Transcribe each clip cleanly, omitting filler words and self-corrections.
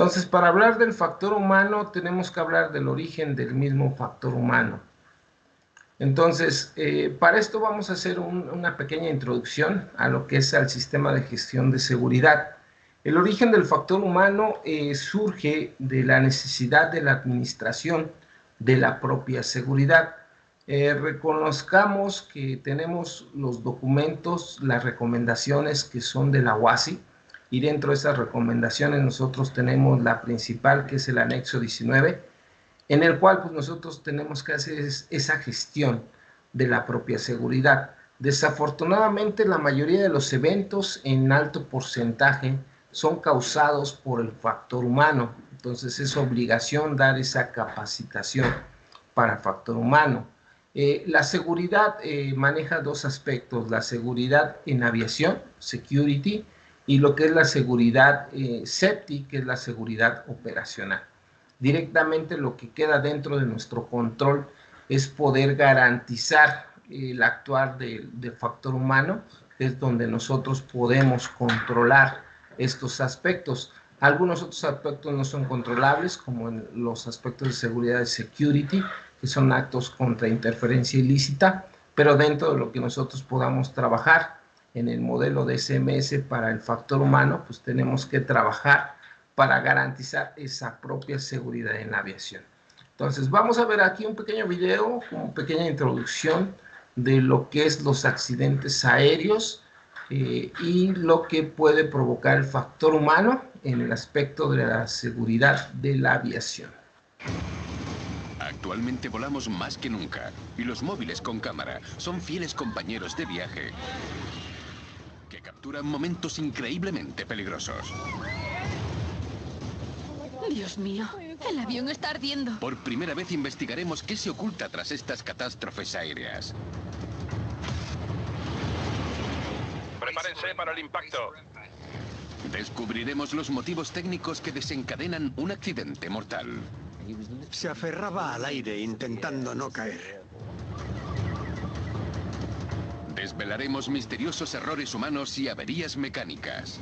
Entonces, para hablar del factor humano, tenemos que hablar del origen del mismo factor humano. Entonces, para esto vamos a hacer una pequeña introducción a lo que es el sistema de gestión de seguridad. El origen del factor humano surge de la necesidad de la administración de la propia seguridad. Reconozcamos que tenemos los documentos, las recomendaciones que son de la OASI, y dentro de esas recomendaciones nosotros tenemos la principal, que es el anexo 19, en el cual pues, nosotros tenemos que hacer esa gestión de la propia seguridad. Desafortunadamente, la mayoría de los eventos en alto porcentaje son causados por el factor humano. Entonces, es obligación dar esa capacitación para el factor humano. La seguridad maneja dos aspectos: la seguridad en aviación, security, y lo que es la seguridad safety, que es la seguridad operacional. Directamente lo que queda dentro de nuestro control es poder garantizar el actuar del factor humano, es donde nosotros podemos controlar estos aspectos. Algunos otros aspectos no son controlables, como en los aspectos de seguridad de security, que son actos contra interferencia ilícita, pero dentro de lo que nosotros podamos trabajar en el modelo de SMS para el factor humano, pues tenemos que trabajar para garantizar esa propia seguridad en la aviación. Entonces, vamos a ver aquí un pequeño video, una pequeña introducción de lo que es los accidentes aéreos y lo que puede provocar el factor humano en el aspecto de la seguridad de la aviación. Actualmente volamos más que nunca, y los móviles con cámara son fieles compañeros de viaje que capturan momentos increíblemente peligrosos. Dios mío, el avión está ardiendo. Por primera vez investigaremos qué se oculta tras estas catástrofes aéreas. Prepárense para el impacto. Descubriremos los motivos técnicos que desencadenan un accidente mortal. Se aferraba al aire intentando no caer. Desvelaremos misteriosos errores humanos y averías mecánicas.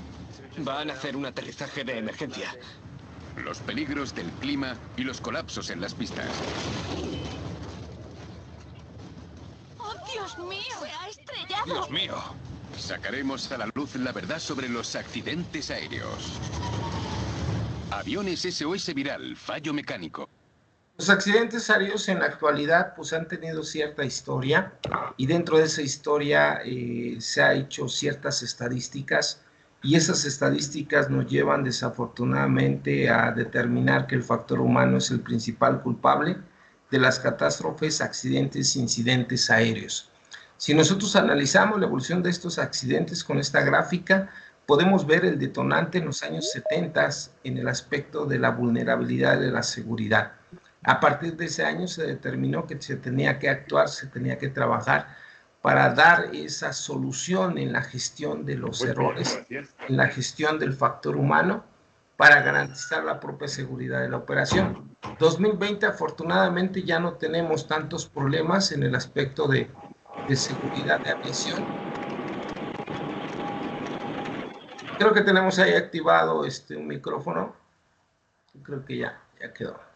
Van a hacer un aterrizaje de emergencia. Los peligros del clima y los colapsos en las pistas. ¡Oh, Dios mío! ¡Se ha estrellado! ¡Dios mío! Sacaremos a la luz la verdad sobre los accidentes aéreos. Aviones SOS viral, fallo mecánico. Los accidentes aéreos en la actualidad pues han tenido cierta historia, y dentro de esa historia se han hecho ciertas estadísticas, y esas estadísticas nos llevan desafortunadamente a determinar que el factor humano es el principal culpable de las catástrofes, accidentes e incidentes aéreos. Si nosotros analizamos la evolución de estos accidentes con esta gráfica, podemos ver el detonante en los años 70 en el aspecto de la vulnerabilidad de la seguridad. A partir de ese año se determinó que se tenía que actuar, se tenía que trabajar para dar esa solución en la gestión de los errores, en la gestión del factor humano, para garantizar la propia seguridad de la operación. 2020 afortunadamente ya no tenemos tantos problemas en el aspecto de seguridad de aviación. Creo que tenemos ahí activado un micrófono. Creo que ya quedó.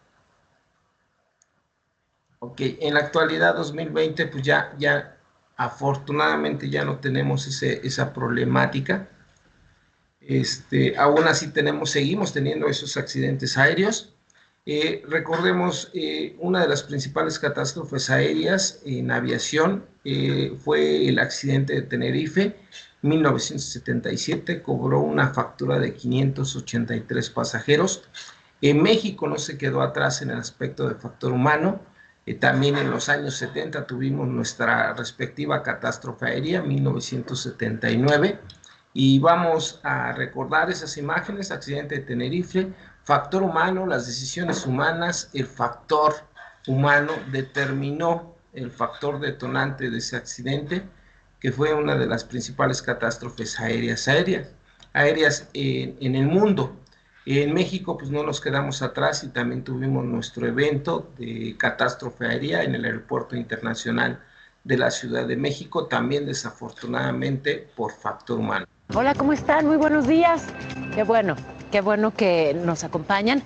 Ok, en la actualidad 2020 pues ya afortunadamente ya no tenemos esa problemática. Aún así seguimos teniendo esos accidentes aéreos. Recordemos, una de las principales catástrofes aéreas en aviación fue el accidente de Tenerife, 1977, cobró una factura de 583 pasajeros. En México no se quedó atrás en el aspecto de factor humano. También en los años 70 tuvimos nuestra respectiva catástrofe aérea, 1979, y vamos a recordar esas imágenes: accidente de Tenerife, factor humano, las decisiones humanas. El factor humano determinó el factor detonante de ese accidente, que fue una de las principales catástrofes aéreas en el mundo. En México pues no nos quedamos atrás y también tuvimos nuestro evento de catástrofe aérea en el Aeropuerto Internacional de la Ciudad de México, también desafortunadamente por factor humano. Hola, ¿cómo están? Muy buenos días. Qué bueno. Qué bueno que nos acompañan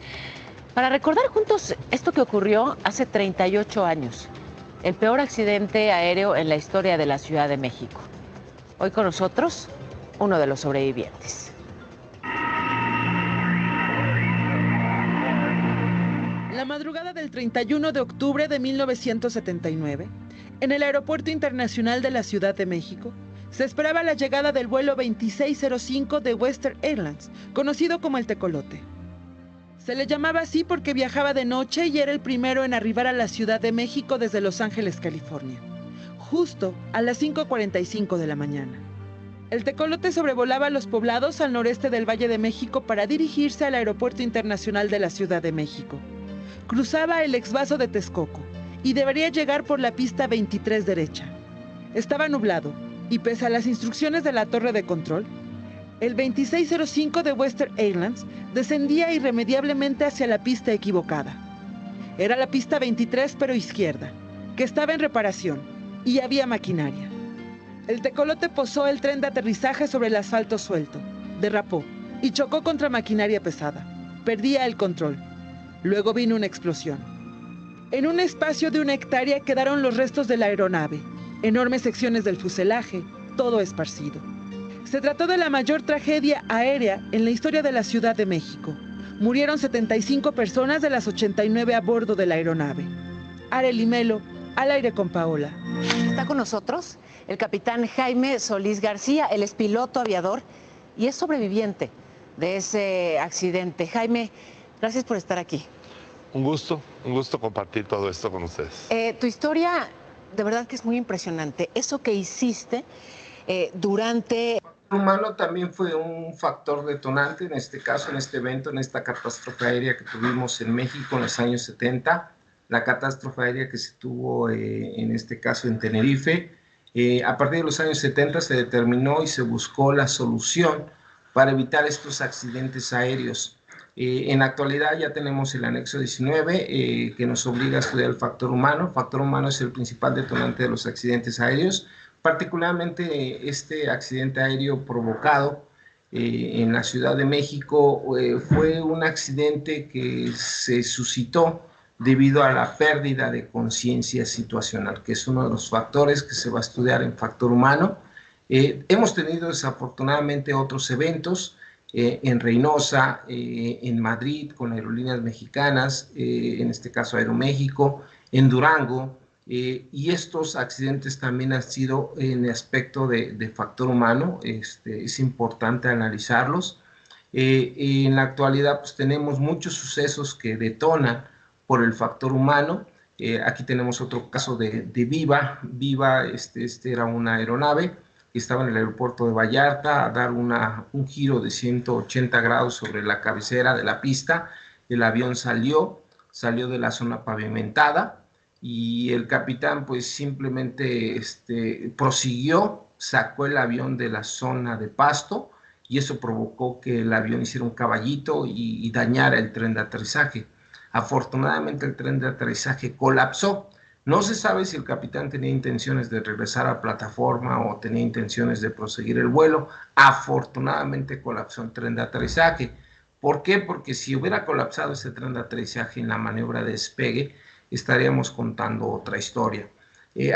para recordar juntos esto que ocurrió hace 38 años, el peor accidente aéreo en la historia de la Ciudad de México. Hoy con nosotros, uno de los sobrevivientes. La madrugada del 31 de octubre de 1979, en el Aeropuerto Internacional de la Ciudad de México, se esperaba la llegada del vuelo 2605 de Western Airlines, conocido como el Tecolote. Se le llamaba así porque viajaba de noche y era el primero en arribar a la Ciudad de México desde Los Ángeles, California, justo a las 5:45 de la mañana. El Tecolote sobrevolaba los poblados al noreste del Valle de México para dirigirse al Aeropuerto Internacional de la Ciudad de México. Cruzaba el exvaso de Texcoco y debería llegar por la pista 23 derecha. Estaba nublado y pese a las instrucciones de la torre de control, el 2605 de Western Airlines descendía irremediablemente hacia la pista equivocada. Era la pista 23 pero izquierda, que estaba en reparación y había maquinaria. El Tecolote posó el tren de aterrizaje sobre el asfalto suelto, derrapó y chocó contra maquinaria pesada. Perdía el control. Luego vino una explosión. En un espacio de 1 hectárea quedaron los restos de la aeronave, enormes secciones del fuselaje, todo esparcido. Se trató de la mayor tragedia aérea en la historia de la Ciudad de México. Murieron 75 personas de las 89 a bordo de la aeronave. Arely Melo, al aire con Paola. Está con nosotros el capitán Jaime Solís García, él es piloto aviador y es sobreviviente de ese accidente. Jaime, gracias por estar aquí. Un gusto compartir todo esto con ustedes. Tu historia de verdad que es muy impresionante. Eso que hiciste durante... El humano también fue un factor detonante en este caso, en este evento, en esta catástrofe aérea que tuvimos en México en los años 70, la catástrofe aérea que se tuvo en este caso en Tenerife. A partir de los años 70 se determinó y se buscó la solución para evitar estos accidentes aéreos. En la actualidad ya tenemos el anexo 19 que nos obliga a estudiar el factor humano. El factor humano es el principal detonante de los accidentes aéreos. Particularmente este accidente aéreo provocado en la Ciudad de México fue un accidente que se suscitó debido a la pérdida de conciencia situacional, que es uno de los factores que se va a estudiar en factor humano. Hemos tenido desafortunadamente otros eventos en Reynosa, en Madrid con aerolíneas mexicanas, en este caso Aeroméxico, en Durango, y estos accidentes también han sido en aspecto de factor humano. Es importante analizarlos. En la actualidad pues tenemos muchos sucesos que detonan por el factor humano. Aquí tenemos otro caso de Viva. Viva era una aeronave que estaba en el aeropuerto de Vallarta a dar un giro de 180 grados sobre la cabecera de la pista. El avión salió de la zona pavimentada y el capitán pues simplemente prosiguió, sacó el avión de la zona de pasto y eso provocó que el avión hiciera un caballito y dañara el tren de aterrizaje. Afortunadamente el tren de aterrizaje colapsó. No se sabe si el capitán tenía intenciones de regresar a plataforma o tenía intenciones de proseguir el vuelo. Afortunadamente colapsó el tren de aterrizaje. ¿Por qué? Porque si hubiera colapsado ese tren de aterrizaje en la maniobra de despegue, estaríamos contando otra historia.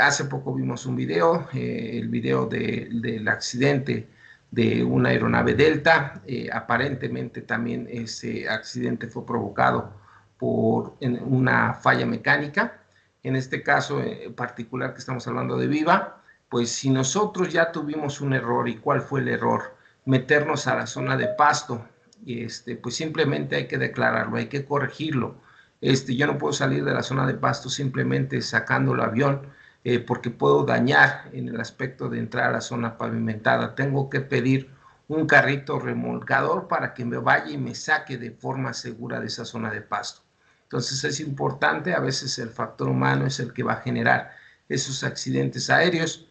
Hace poco vimos un video, el video del accidente de una aeronave Delta. Aparentemente también ese accidente fue provocado por una falla mecánica. En este caso particular que estamos hablando de Viva, pues si nosotros ya tuvimos un error, ¿y cuál fue el error? Meternos a la zona de pasto, pues simplemente hay que declararlo, hay que corregirlo. Yo no puedo salir de la zona de pasto simplemente sacando el avión porque puedo dañar en el aspecto de entrar a la zona pavimentada. Tengo que pedir un carrito remolcador para que me vaya y me saque de forma segura de esa zona de pasto. Entonces es importante, a veces el factor humano es el que va a generar esos accidentes aéreos.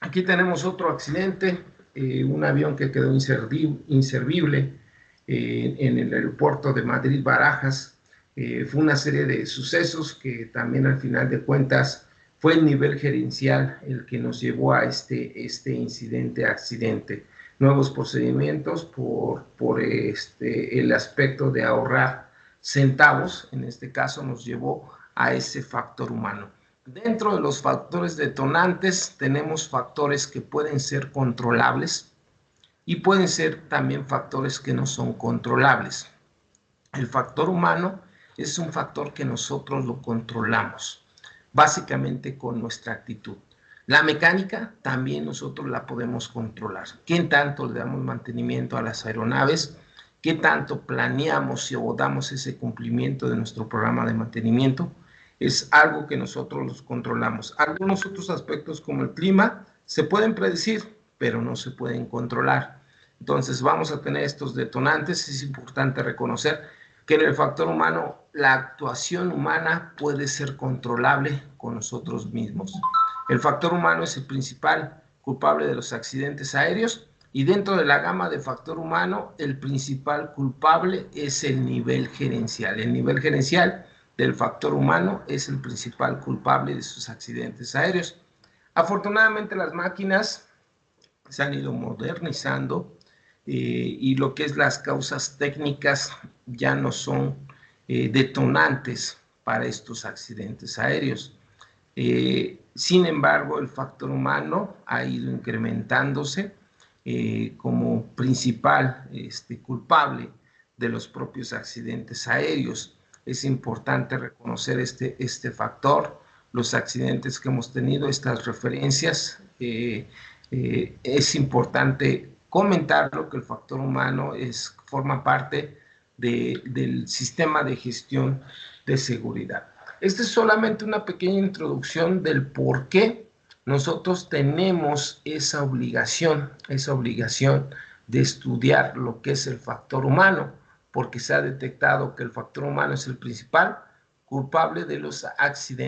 Aquí tenemos otro accidente, un avión que quedó inservible en el aeropuerto de Madrid-Barajas. Fue una serie de sucesos que también al final de cuentas fue el nivel gerencial el que nos llevó a este accidente. nuevos procedimientos por el aspecto de ahorrar centavos. En este caso nos llevó a ese factor humano. Dentro de los factores detonantes tenemos factores que pueden ser controlables y pueden ser también factores que no son controlables. El factor humano es un factor que nosotros lo controlamos, básicamente con nuestra actitud. La mecánica también nosotros la podemos controlar. ¿Qué tanto le damos mantenimiento a las aeronaves? ¿Qué tanto planeamos y abordamos ese cumplimiento de nuestro programa de mantenimiento? Es algo que nosotros los controlamos. Algunos otros aspectos como el clima se pueden predecir, pero no se pueden controlar. Entonces vamos a tener estos detonantes. Es importante reconocer que en el factor humano la actuación humana puede ser controlable con nosotros mismos. El factor humano es el principal culpable de los accidentes aéreos y dentro de la gama de factor humano el principal culpable es el nivel gerencial. El nivel gerencial del factor humano es el principal culpable de sus accidentes aéreos. Afortunadamente las máquinas se han ido modernizando y lo que es las causas técnicas ya no son detonantes para estos accidentes aéreos. Sin embargo, el factor humano ha ido incrementándose como principal culpable de los propios accidentes aéreos. Es importante reconocer este factor, los accidentes que hemos tenido, estas referencias. Es importante comentarlo que el factor humano forma parte del sistema de gestión de seguridad. Esta es solamente una pequeña introducción del por qué nosotros tenemos esa obligación de estudiar lo que es el factor humano, porque se ha detectado que el factor humano es el principal culpable de los accidentes